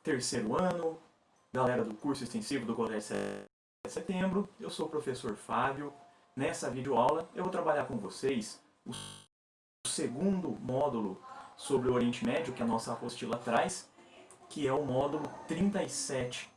terceiro ano, galera do curso extensivo do Colégio 7 de Setembro. Eu sou o professor Fábio. Nessa videoaula eu vou trabalhar com vocês o segundo módulo sobre o Oriente Médio que a nossa apostila traz, que é o módulo 37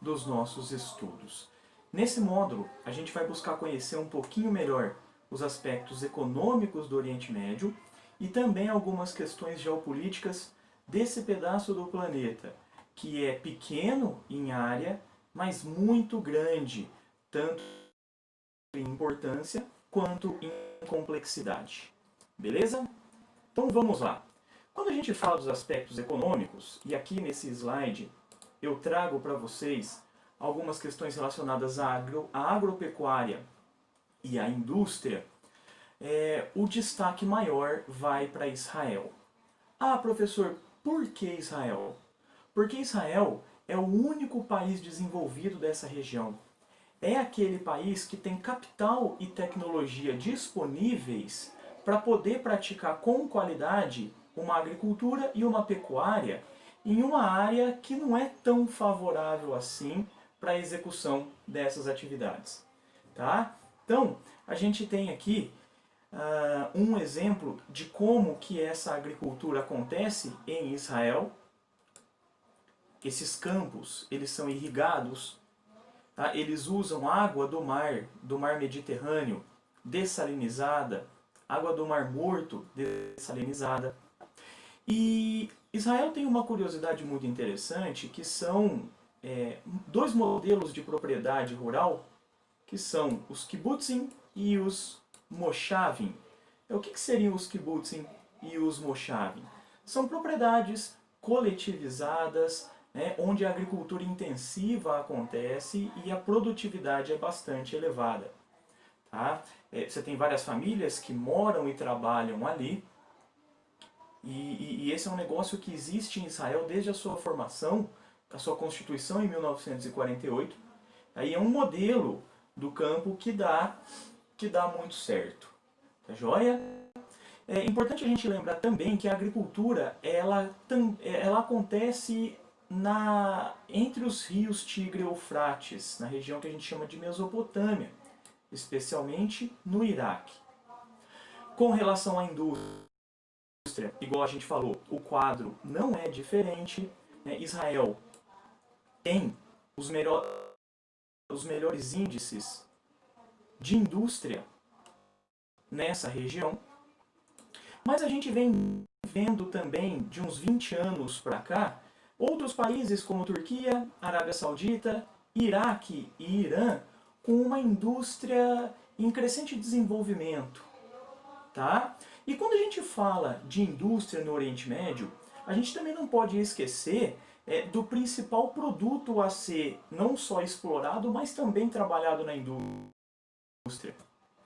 dos nossos estudos. Nesse módulo, a gente vai buscar conhecer um pouquinho melhor os aspectos econômicos do Oriente Médio e também algumas questões geopolíticas desse pedaço do planeta, que é pequeno em área, mas muito grande, tanto em importância quanto em complexidade. Beleza? Então vamos lá. Quando a gente fala dos aspectos econômicos, e aqui nesse slide eu trago para vocês algumas questões relacionadas à agropecuária e à indústria, o destaque maior vai para Israel. Ah, professor, por que Israel? Porque Israel é o único país desenvolvido dessa região. É aquele país que tem capital e tecnologia disponíveis para poder praticar com qualidade uma agricultura e uma pecuária em uma área que não é tão favorável assim para a execução dessas atividades. Tá? Então, a gente tem aqui um exemplo de como que essa agricultura acontece em Israel. Esses campos, eles são irrigados, tá? Eles usam água do mar Mediterrâneo, dessalinizada, água do Mar Morto, dessalinizada. E Israel tem uma curiosidade muito interessante, que são dois modelos de propriedade rural, que são os kibbutzim e os moshavim. O que seriam os kibbutzim e os moshavim? São propriedades coletivizadas, onde a agricultura intensiva acontece e a produtividade é bastante elevada. Tá? Você tem várias famílias que moram e trabalham ali, e esse é um negócio que existe em Israel desde a sua formação, a sua constituição em 1948. Aí é um modelo do campo que dá muito certo. Tá joia? É importante a gente lembrar também que a agricultura ela acontece entre os rios Tigre e Eufrates, na região que a gente chama de Mesopotâmia, especialmente no Iraque. Com relação à indústria, igual a gente falou, o quadro não é diferente. Israel tem os melhores índices de indústria nessa região, mas a gente vem vendo também, de uns 20 anos para cá, outros países como Turquia, Arábia Saudita, Iraque e Irã com uma indústria em crescente desenvolvimento. Tá? E quando a gente fala de indústria no Oriente Médio, a gente também não pode esquecer do principal produto a ser não só explorado, mas também trabalhado na indústria,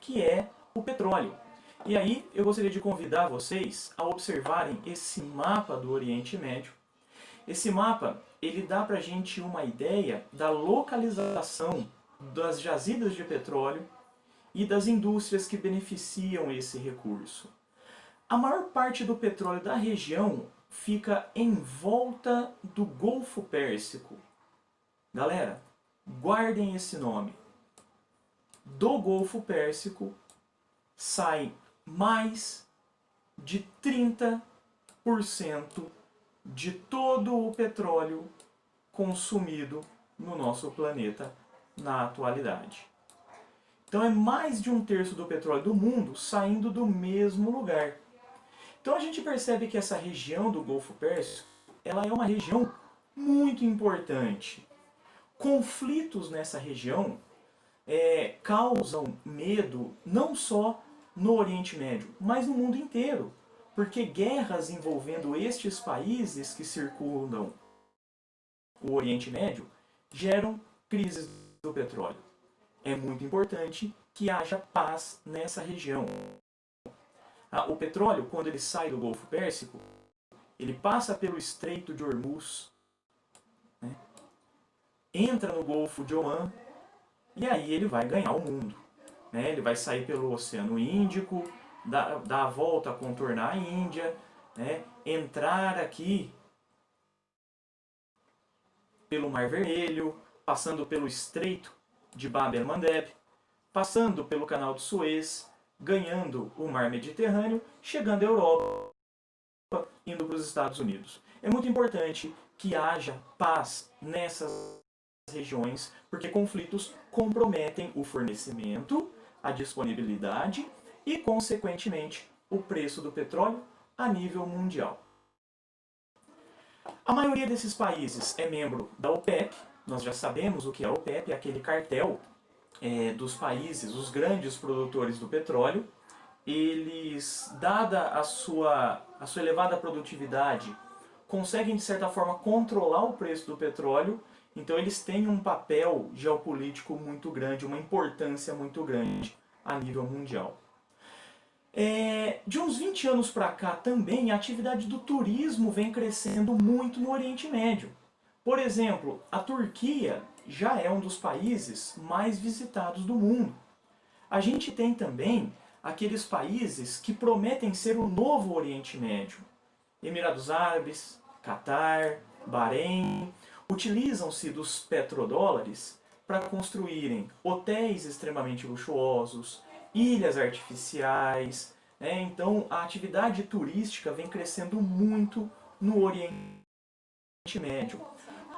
que é o petróleo. E aí eu gostaria de convidar vocês a observarem esse mapa do Oriente Médio. Esse mapa ele dá para a gente uma ideia da localização das jazidas de petróleo e das indústrias que beneficiam esse recurso. A maior parte do petróleo da região fica em volta do Golfo Pérsico. Galera, guardem esse nome. Do Golfo Pérsico sai mais de 30% de todo o petróleo consumido no nosso planeta na atualidade. Então é mais de 1/3 do petróleo do mundo saindo do mesmo lugar. Então a gente percebe que essa região do Golfo Pérsico, ela é uma região muito importante. Conflitos nessa região causam medo não só no Oriente Médio, mas no mundo inteiro. Porque guerras envolvendo estes países que circundam o Oriente Médio geram crises do petróleo. É muito importante que haja paz nessa região. O petróleo, quando ele sai do Golfo Pérsico, ele passa pelo Estreito de Hormuz, entra no Golfo de Oman, e aí ele vai ganhar o mundo. Ele vai sair pelo Oceano Índico, dar a volta, contornar a Índia, entrar aqui pelo Mar Vermelho, passando pelo Estreito de Bab el-Mandeb, passando pelo Canal de Suez, ganhando o Mar Mediterrâneo, chegando à Europa, indo para os Estados Unidos. É muito importante que haja paz nessas regiões, porque conflitos comprometem o fornecimento, a disponibilidade e, consequentemente, o preço do petróleo a nível mundial. A maioria desses países é membro da OPEP. Nós já sabemos o que é a OPEP, é aquele cartel dos países, os grandes produtores do petróleo. Eles, dada a sua elevada produtividade, conseguem de certa forma controlar o preço do petróleo. Então eles têm um papel geopolítico muito grande, uma importância muito grande a nível mundial. De uns 20 anos para cá também a atividade do turismo vem crescendo muito no Oriente Médio. Por exemplo, a Turquia já é um dos países mais visitados do mundo. A gente tem também aqueles países que prometem ser o novo Oriente Médio. Emirados Árabes, Catar, Bahrein, utilizam-se dos petrodólares para construírem hotéis extremamente luxuosos, ilhas artificiais. Então a atividade turística vem crescendo muito no Oriente Médio.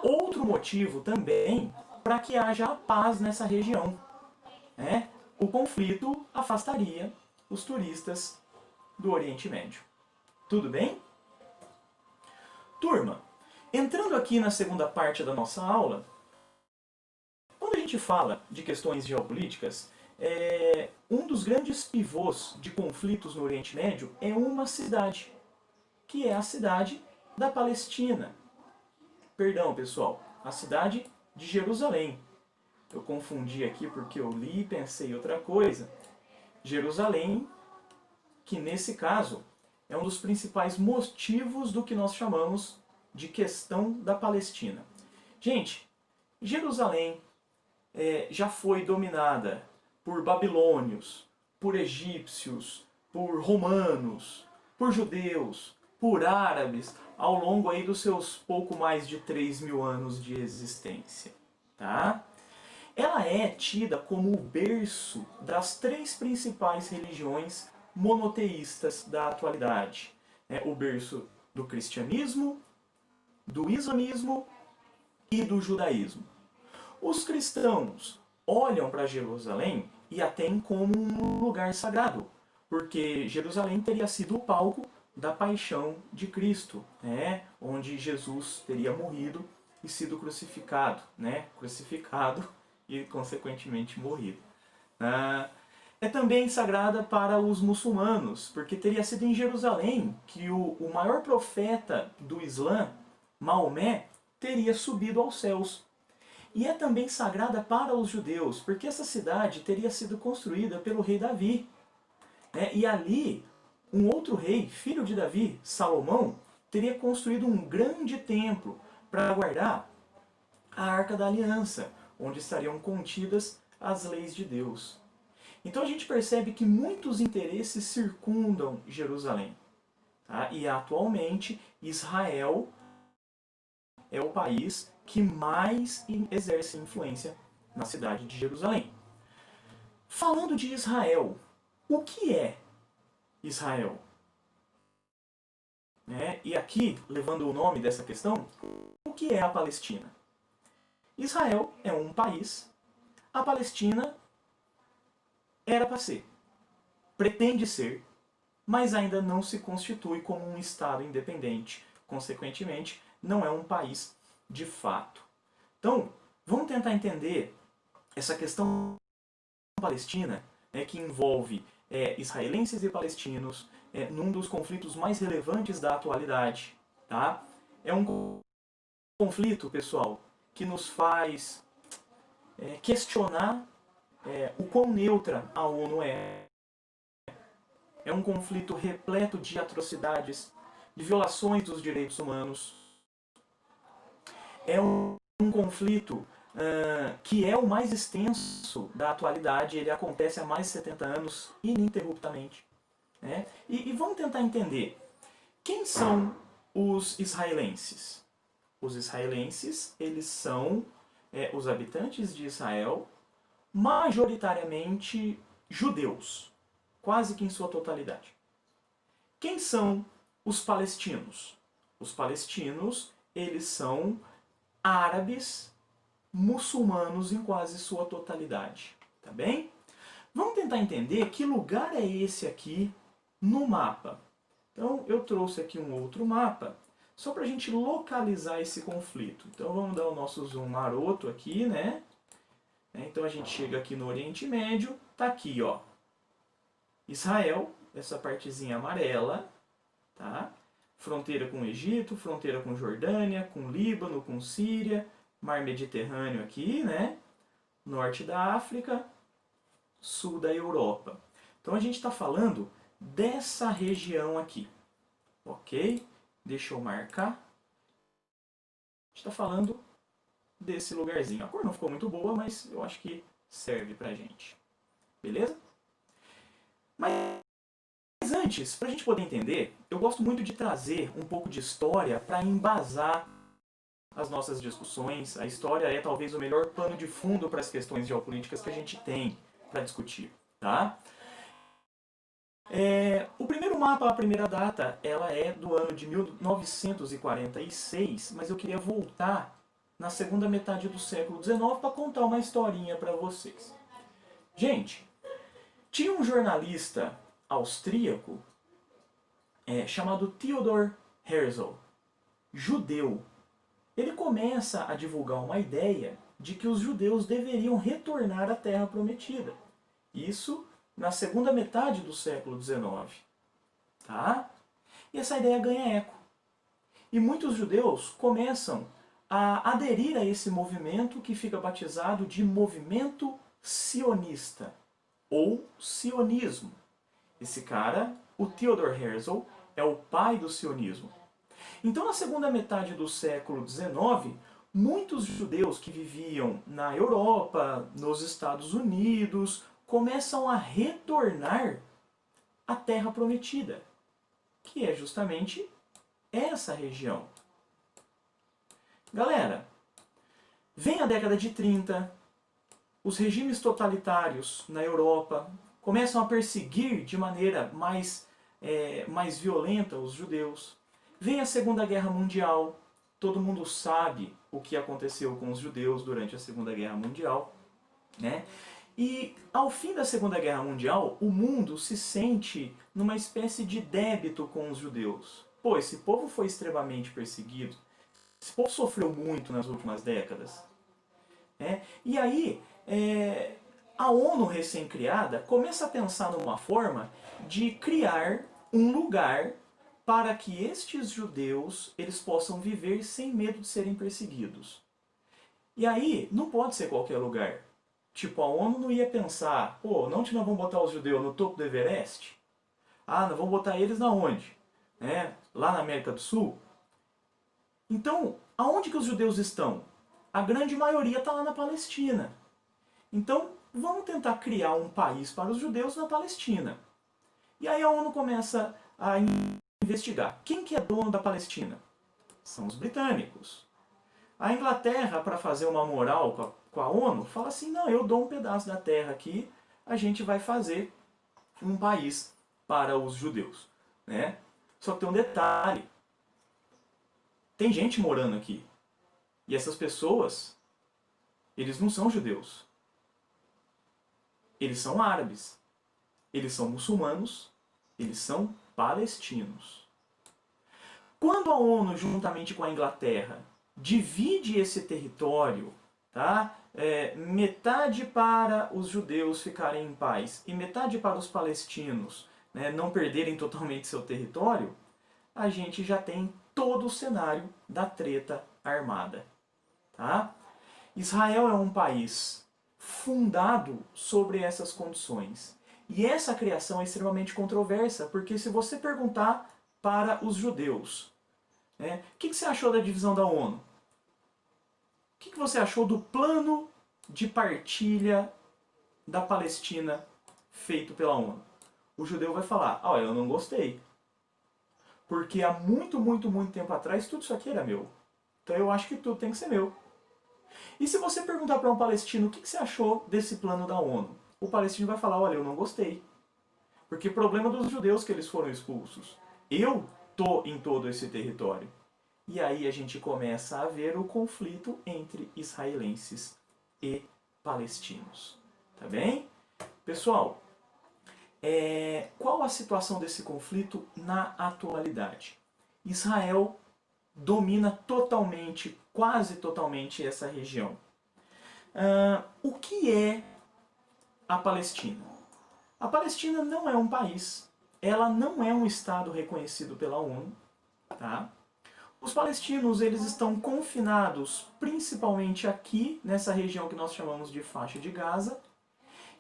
Outro motivo também para que haja paz nessa região. O conflito afastaria os turistas do Oriente Médio. Tudo bem? Turma, entrando aqui na segunda parte da nossa aula, quando a gente fala de questões geopolíticas, um dos grandes pivôs de conflitos no Oriente Médio é uma cidade, que é a cidade da Palestina. Perdão, pessoal, a cidade de Jerusalém. Eu confundi aqui porque eu li e pensei outra coisa. Jerusalém, que nesse caso é um dos principais motivos do que nós chamamos de questão da Palestina. Gente, Jerusalém já foi dominada por babilônios, por egípcios, por romanos, por judeus, por árabes, ao longo aí dos seus pouco mais de 3.000 anos de existência. Tá? Ela é tida como o berço das 3 principais religiões monoteístas da atualidade. O berço do cristianismo, do islamismo e do judaísmo. Os cristãos olham para Jerusalém e a têm como um lugar sagrado, porque Jerusalém teria sido o palco da paixão de Cristo, onde Jesus teria morrido e sido crucificado, crucificado e consequentemente morrido. É também sagrada para os muçulmanos, porque teria sido em Jerusalém que o maior profeta do Islã, Maomé, teria subido aos céus. E é também sagrada para os judeus, porque essa cidade teria sido construída pelo rei Davi. E ali, um outro rei, filho de Davi, Salomão, teria construído um grande templo para guardar a Arca da Aliança, onde estariam contidas as leis de Deus. Então a gente percebe que muitos interesses circundam Jerusalém. Tá? E atualmente Israel é o país que mais exerce influência na cidade de Jerusalém. Falando de Israel, o que é Israel? E aqui, levando o nome dessa questão, o que é a Palestina? Israel é um país, a Palestina era para ser, pretende ser, mas ainda não se constitui como um Estado independente. Consequentemente, não é um país de fato. Então, vamos tentar entender essa questão palestina, que envolve israelenses e palestinos, num dos conflitos mais relevantes da atualidade. Tá? É um conflito, pessoal, que nos faz questionar o quão neutra a ONU é. É um conflito repleto de atrocidades, de violações dos direitos humanos. É um conflito que é o mais extenso da atualidade. Ele acontece há mais de 70 anos, ininterruptamente. E vamos tentar entender quem são os israelenses. os israelenses, eles são os habitantes de Israel, majoritariamente judeus, quase que em sua totalidade. Quem são os palestinos? Os palestinos, eles são árabes, muçulmanos em quase sua totalidade, tá bem? Vamos tentar entender que lugar é esse aqui no mapa. Então, eu trouxe aqui um outro mapa, só para a gente localizar esse conflito. Então, vamos dar o nosso zoom maroto aqui, né? Então, a gente chega aqui no Oriente Médio, tá aqui, ó. Israel, essa partezinha amarela, tá? Fronteira com o Egito, fronteira com Jordânia, com Líbano, com Síria, Mar Mediterrâneo aqui, né? Norte da África, sul da Europa. Então a gente está falando dessa região aqui, ok? Deixa eu marcar. A gente está falando desse lugarzinho. A cor não ficou muito boa, mas eu acho que serve pra gente. Beleza? Mas antes, para a gente poder entender, eu gosto muito de trazer um pouco de história para embasar as nossas discussões. A história é talvez o melhor pano de fundo para as questões geopolíticas que a gente tem para discutir, tá? O primeiro mapa, a primeira data, ela é do ano de 1946, mas eu queria voltar na segunda metade do século XIX para contar uma historinha para vocês. Gente, tinha um jornalista austríaco chamado Theodor Herzl, judeu. Ele começa a divulgar uma ideia de que os judeus deveriam retornar à Terra Prometida. Isso na segunda metade do século XIX. Tá? E essa ideia ganha eco. E muitos judeus começam a aderir a esse movimento que fica batizado de movimento sionista, ou sionismo. Esse cara, o Theodor Herzl, é o pai do sionismo. Então, na segunda metade do século XIX, muitos judeus que viviam na Europa, nos Estados Unidos, começam a retornar à Terra Prometida, que é justamente essa região. Galera, vem a década de 30, os regimes totalitários na Europa começam a perseguir de maneira mais violenta os judeus. Vem a Segunda Guerra Mundial, todo mundo sabe o que aconteceu com os judeus durante a Segunda Guerra Mundial, né? E ao fim da Segunda Guerra Mundial, o mundo se sente numa espécie de débito com os judeus. Pô, esse povo foi extremamente perseguido, esse povo sofreu muito nas últimas décadas. E aí, a ONU recém-criada começa a pensar numa forma de criar um lugar para que estes judeus eles possam viver sem medo de serem perseguidos. E aí, não pode ser qualquer lugar. Tipo, a ONU não ia pensar, pô, não vamos botar os judeus no topo do Everest? Ah, nós vamos botar eles na onde? Lá na América do Sul? Então, aonde que os judeus estão? A grande maioria está lá na Palestina. Então, vamos tentar criar um país para os judeus na Palestina. E aí a ONU começa a investigar. Quem que é dono da Palestina? São os britânicos. A Inglaterra, para fazer uma moral com a ONU, fala assim, não, eu dou um pedaço da terra aqui, a gente vai fazer um país para os judeus. Né? Só que tem um detalhe. Tem gente morando aqui. E essas pessoas, eles não são judeus. Eles são árabes. Eles são muçulmanos. Eles são palestinos. Quando a ONU, juntamente com a Inglaterra, divide esse território, tá? Metade para os judeus ficarem em paz e metade para os palestinos, né, não perderem totalmente seu território, a gente já tem todo o cenário da treta armada. Tá? Israel é um país fundado sobre essas condições. E essa criação é extremamente controversa, porque se você perguntar para os judeus, o que você achou da divisão da ONU? O que você achou do plano de partilha da Palestina feito pela ONU? O judeu vai falar, eu não gostei. Porque há muito tempo atrás tudo isso aqui era meu. Então eu acho que tudo tem que ser meu. E se você perguntar para um palestino o que você achou desse plano da ONU, o palestino vai falar, olha, eu não gostei. Porque problema dos judeus que eles foram expulsos. Eu tô em todo esse território. E aí a gente começa a ver o conflito entre israelenses e palestinos. Tá bem? Pessoal, qual a situação desse conflito na atualidade? Israel domina totalmente, quase totalmente essa região. O que é a Palestina? A Palestina não é um país, ela não é um estado reconhecido pela ONU, tá? Os palestinos, eles estão confinados principalmente aqui, nessa região que nós chamamos de faixa de Gaza,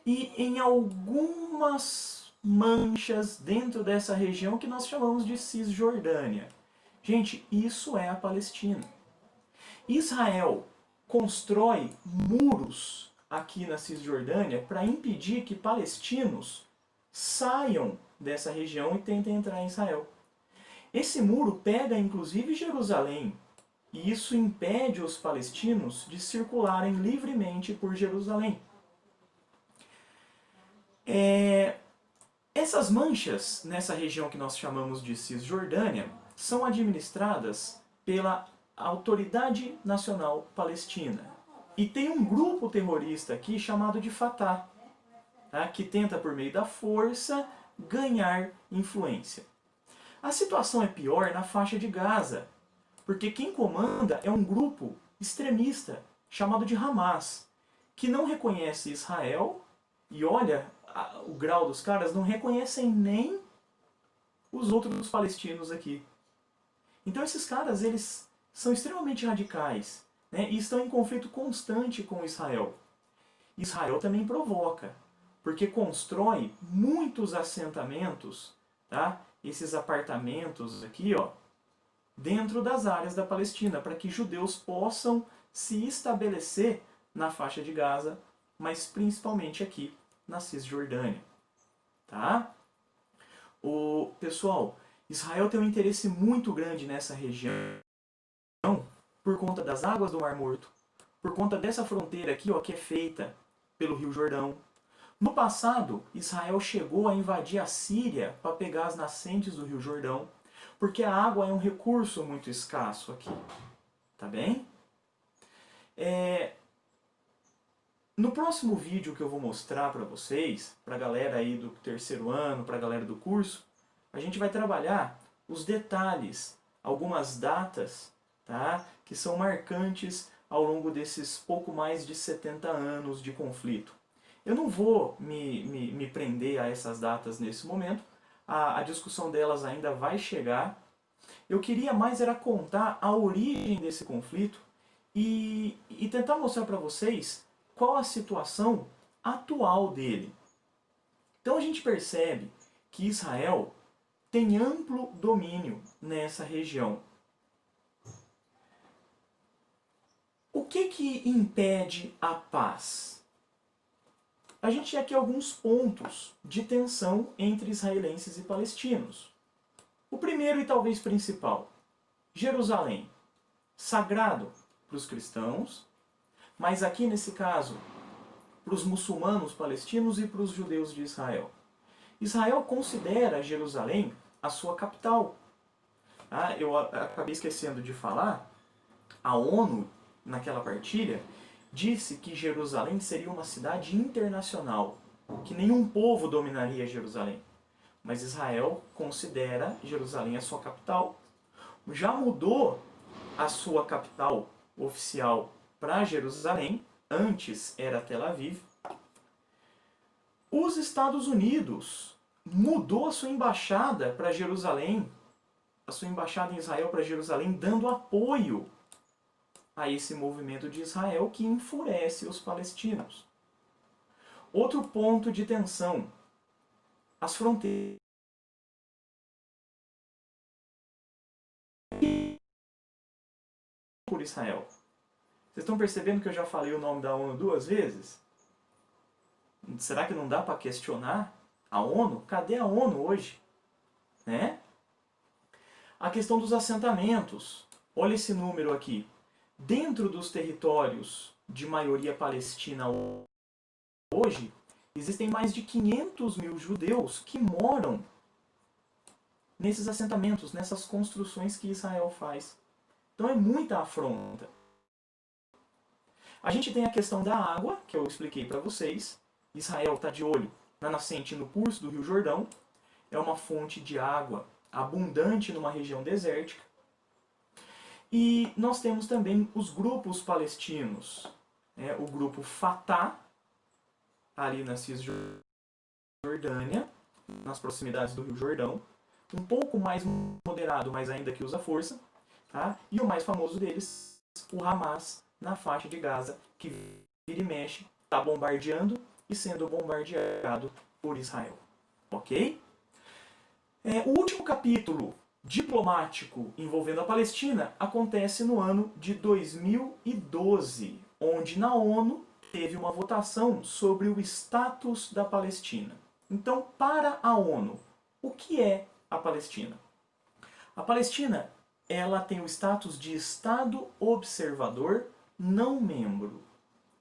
e em algumas manchas dentro dessa região que nós chamamos de Cisjordânia. Gente, isso é a Palestina. Israel constrói muros aqui na Cisjordânia para impedir que palestinos saiam dessa região e tentem entrar em Israel. Esse muro pega inclusive Jerusalém, e isso impede os palestinos de circularem livremente por Jerusalém. Essas manchas nessa região que nós chamamos de Cisjordânia são administradas pela Autoridade Nacional Palestina. E tem um grupo terrorista aqui chamado de Fatah, tá? Que tenta por meio da força ganhar influência. A situação é pior na faixa de Gaza, porque quem comanda é um grupo extremista chamado de Hamas, que não reconhece Israel, e olha, o grau dos caras, não reconhecem nem os outros palestinos aqui. Então esses caras, eles são extremamente radicais, né, e estão em conflito constante com Israel. Israel também provoca, porque constrói muitos assentamentos, tá? Esses apartamentos aqui, ó, dentro das áreas da Palestina, para que judeus possam se estabelecer na faixa de Gaza, mas principalmente aqui na Cisjordânia. Tá? Pessoal, Israel tem um interesse muito grande nessa região por conta das águas do Mar Morto, por conta dessa fronteira aqui, ó, que é feita pelo Rio Jordão. No passado, Israel chegou a invadir a Síria para pegar as nascentes do Rio Jordão, porque a água é um recurso muito escasso aqui. Tá bem? No próximo vídeo que eu vou mostrar para vocês, para a galera aí do terceiro ano, para a galera do curso, a gente vai trabalhar os detalhes, algumas datas, tá? Que são marcantes ao longo desses pouco mais de 70 anos de conflito. Eu não vou me prender a essas datas nesse momento, a discussão delas ainda vai chegar. Eu queria mais era contar a origem desse conflito e tentar mostrar para vocês qual a situação atual dele. Então a gente percebe que Israel tem amplo domínio nessa região. O que impede a paz? A gente tem aqui alguns pontos de tensão entre israelenses e palestinos. O primeiro e talvez principal, Jerusalém, sagrado para os cristãos, mas aqui nesse caso, para os muçulmanos palestinos e para os judeus de Israel. Israel considera Jerusalém a sua capital. Eu acabei esquecendo de falar, a ONU, naquela partilha, disse que Jerusalém seria uma cidade internacional, que nenhum povo dominaria Jerusalém. Mas Israel considera Jerusalém a sua capital. Já mudou a sua capital oficial para Jerusalém, antes era Tel Aviv. Os Estados Unidos mudou a sua embaixada para Jerusalém, a sua embaixada em Israel para Jerusalém, dando apoio a esse movimento de Israel que enfurece os palestinos. Outro ponto de tensão, as fronteiras. Por Israel. Vocês estão percebendo que eu já falei o nome da ONU 2 vezes? Será que não dá para questionar a ONU? Cadê a ONU hoje? Né? A questão dos assentamentos. Olha esse número aqui. Dentro dos territórios de maioria palestina hoje, existem mais de 500 mil judeus que moram nesses assentamentos, nessas construções que Israel faz. Então é muita afronta. A gente tem a questão da água, que eu expliquei para vocês. Israel está de olho na nascente no curso do Rio Jordão. É uma fonte de água abundante numa região desértica. E nós temos também os grupos palestinos. O grupo Fatah, ali na Cisjordânia, nas proximidades do Rio Jordão. Um pouco mais moderado, mas ainda que usa força. Tá? E o mais famoso deles, o Hamas, na faixa de Gaza, que vira e mexe, está bombardeando e sendo bombardeado por Israel. Ok? O último capítulo diplomático envolvendo a Palestina acontece no ano de 2012, onde na ONU teve uma votação sobre o status da Palestina. Então, para a ONU, o que é a Palestina? A Palestina, ela tem o status de Estado observador não membro.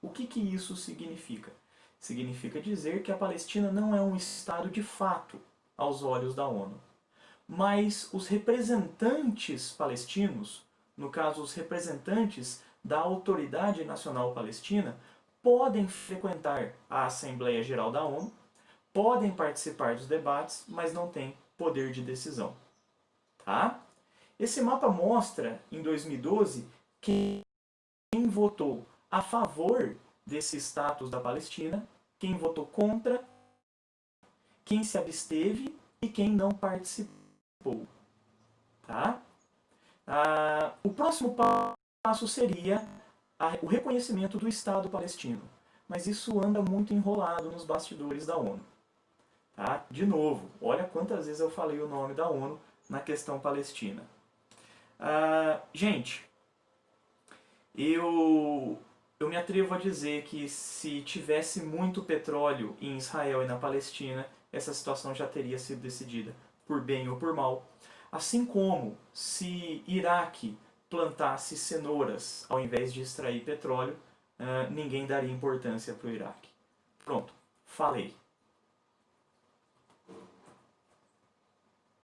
O que isso significa? Significa dizer que a Palestina não é um Estado de fato aos olhos da ONU. Mas os representantes palestinos, no caso os representantes da Autoridade Nacional Palestina, podem frequentar a Assembleia Geral da ONU, podem participar dos debates, mas não têm poder de decisão. Tá? Esse mapa mostra, em 2012, quem votou a favor desse status da Palestina, quem votou contra, quem se absteve e quem não participou. Tá? O próximo passo seria o reconhecimento do Estado palestino. Mas isso anda muito enrolado nos bastidores da ONU. Tá? De novo, olha quantas vezes eu falei o nome da ONU na questão palestina. Gente, eu me atrevo a dizer que se tivesse muito petróleo em Israel e na Palestina, essa situação já teria sido decidida, por bem ou por mal. Assim como se Iraque plantasse cenouras ao invés de extrair petróleo, ninguém daria importância para o Iraque. Pronto, falei.